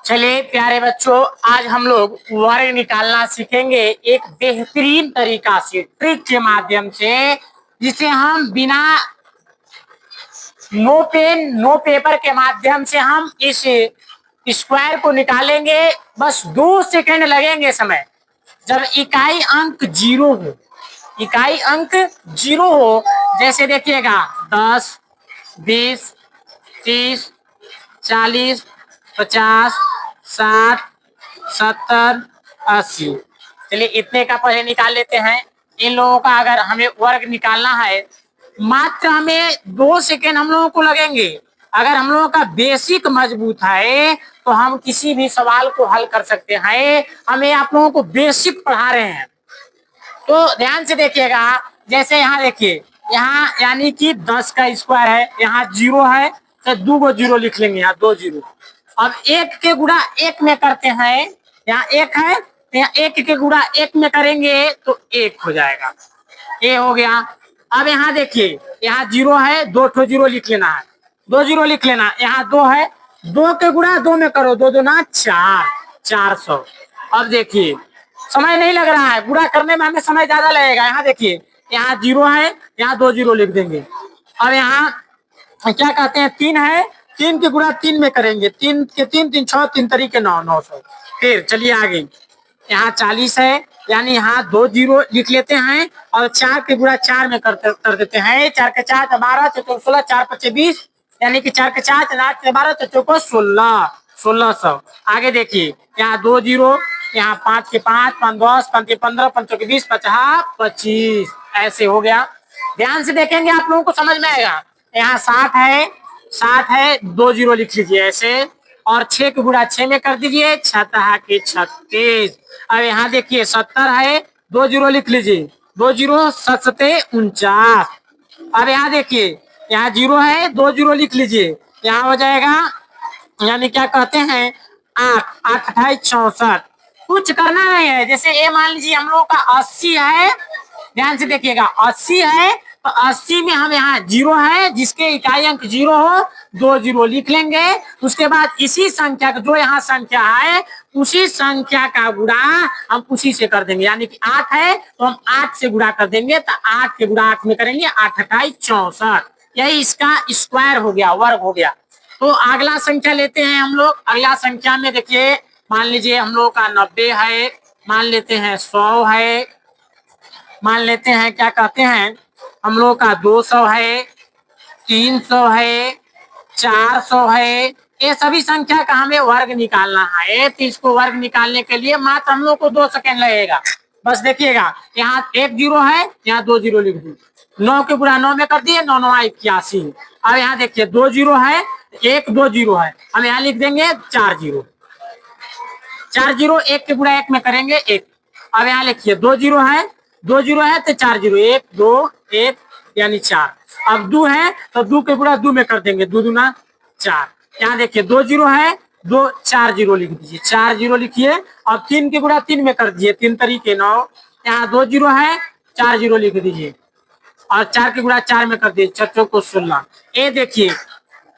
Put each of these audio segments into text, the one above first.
चलिए प्यारे बच्चों, आज हम लोग वर्ग निकालना सीखेंगे एक बेहतरीन तरीका से, ट्रिक के माध्यम से, जिसे हम बिना नो पेन नो पेपर के माध्यम से हम इस स्क्वायर को निकालेंगे। बस 2 सेकंड लगेंगे समय। जब इकाई अंक 0 हो, इकाई अंक 0 हो, जैसे देखिएगा 10, 20, 30, 40, 50, 60, 70, 80। चलिए इतने का पहले निकाल लेते हैं। इन लोगों का अगर हमें वर्ग निकालना है, मात्र हमें 2 सेकेंड हम लोगों को लगेंगे। अगर हम लोगों का बेसिक मजबूत है तो हम किसी भी सवाल को हल कर सकते हैं। हमें आप लोगों को बेसिक पढ़ा रहे हैं, तो ध्यान से देखिएगा। जैसे यहाँ देखिए, यहाँ यानी कि 10 का स्क्वायर है, यहाँ 0 है तो 2 गो 0 लिख लेंगे, यहाँ 2 0। अब 1 के गुणा 1 में करते हैं, यहाँ 1 है तो यहाँ 1 के गुणा 1 में करेंगे तो 1 हो जाएगा, ये हो गया। अब यहाँ देखिए, यहाँ 0 है, 2 ठो 0 लिख लेना है, 2 0 लिख लेना। यहाँ 2 है, 2 के गुणा 2 में करो, 2 दूना 4, 400। अब देखिए समय नहीं लग रहा है, गुणा करने में हमें समय ज्यादा लगेगा। यहाँ देखिए, यहाँ 0 है, यहाँ 2 0 लिख देंगे। अब यहाँ क्या कहते हैं, 3 है, 3 के गुणा 3 में करेंगे, 3 के 3 3 6 3 तरीके 9, 900। फिर चलिए आगे, यहाँ 40 है, यानी यहाँ 2 0 लिख लेते हैं और 4 के गुणा 4 में कर देते हैं। 4 के 4 12, 4 16, 4 5 20, यानी कि 4 के 4 8 12, 4 4 16, 1600। आगे देखिए, यहाँ 2 0, यहाँ 5 के 5 5 10, 5 के 15, 5 के 20, 50 25, ऐसे हो गया। ध्यान से देखेंगे आप लोगों को समझ में आएगा। यहाँ 60 है, 60 है, 2 0 लिख लीजिए ऐसे, और 6 के गुणा 6 में कर दीजिए, 6 के 36। अब यहाँ देखिए 70 है, 2 0 लिख लीजिए, 2 0 7 49। अब यहाँ देखिए, यहाँ 0 है, 2 0 लिख लीजिए, यहाँ हो जाएगा, यानी क्या कहते हैं 8 8 28 64। कुछ करना नहीं है। जैसे ये मान लीजिए हम लोग का 80 है, ध्यान से देखिएगा 80 है, तो 80 में हम यहाँ 0 है, जिसके इकाई अंक 0 हो, 2 0 लिख लेंगे। उसके बाद इसी संख्या का, जो यहाँ संख्या है, उसी संख्या का गुणा हम उसी से कर देंगे। यानी कि 8 है तो हम 8 से गुणा कर देंगे, तो 8 के गुणा 8 में करेंगे, 8 28 64। यही इसका स्क्वायर हो गया, वर्ग हो गया। तो अगला संख्या लेते हैं हम लोग। अगला संख्या में देखिए, मान लीजिए हम लोग का 90 है, मान लेते हैं 100 है, मान लेते हैं क्या कहते हैं हम लोग का 200 है, 300 है, 400 है। ये सभी संख्या का हमें वर्ग निकालना है। तो इसको वर्ग निकालने के लिए मात्र हम लोग को 2 सेकेंड लगेगा। बस देखिएगा, यहाँ 1 0 है, यहाँ 2 0 लिख दी, 9 के गुणा 9 में कर दिए, 9 9 81। अब यहाँ देखिए 2 0 है, 1 2 0 है, हम यहाँ लिख देंगे 4 0, 4 0, 1 के गुणा 1 में करेंगे 1। अब यहाँ लिखिए 2 0 है, 2 0 है तो 4 0, 1 2 1 यानी 4। अब 2 है तो 2 के गुणा 2 में कर देंगे, 2 दूना 4। यहाँ देखिए 2 0 है, 2 4 0 लिख दीजिए, 4 0 लिखिए। अब 3 के गुणा 3 में कर दीजिए, 3 तरीके 9। यहाँ 2 0 है, 4 0 लिख दीजिए, और 4 के गुणा 4 में कर दीजिए, 6 को 16। ये देखिए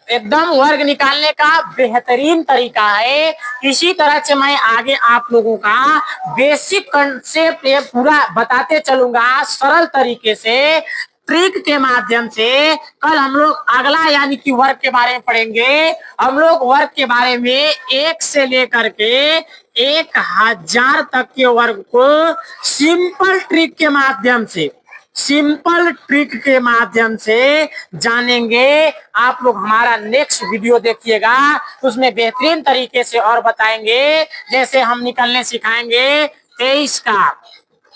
एकदम वर्ग निकालने का बेहतरीन तरीका है। इसी तरह से मैं आगे आप लोगों का बेसिक कंसेप्ट ये पूरा बताते चलूंगा, सरल तरीके से, ट्रिक के माध्यम से। कल हम लोग अगला यानी कि वर्ग के बारे में पढ़ेंगे। हम लोग वर्ग के बारे में 1 से लेकर के 1000 तक के वर्ग को सिंपल ट्रिक के माध्यम से, सिंपल ट्रिक के माध्यम से जानेंगे। आप लोग हमारा नेक्स्ट वीडियो देखिएगा, उसमें बेहतरीन तरीके से और बताएंगे। जैसे हम निकलने सिखाएंगे 23 का,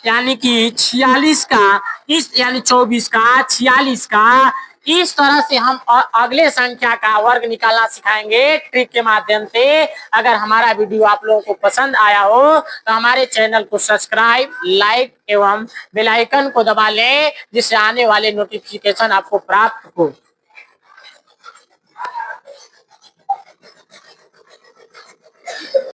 यानी कि 46 का, इस यानी 24 का, 46 का, इस तरह से हम अगले संख्या का वर्ग निकालना सिखाएंगे ट्रिक के माध्यम से। अगर हमारा वीडियो आप लोगों को पसंद आया हो तो हमारे चैनल को सब्सक्राइब, लाइक एवं बेल आइकन को दबा लें, जिससे आने वाले नोटिफिकेशन आपको प्राप्त हो।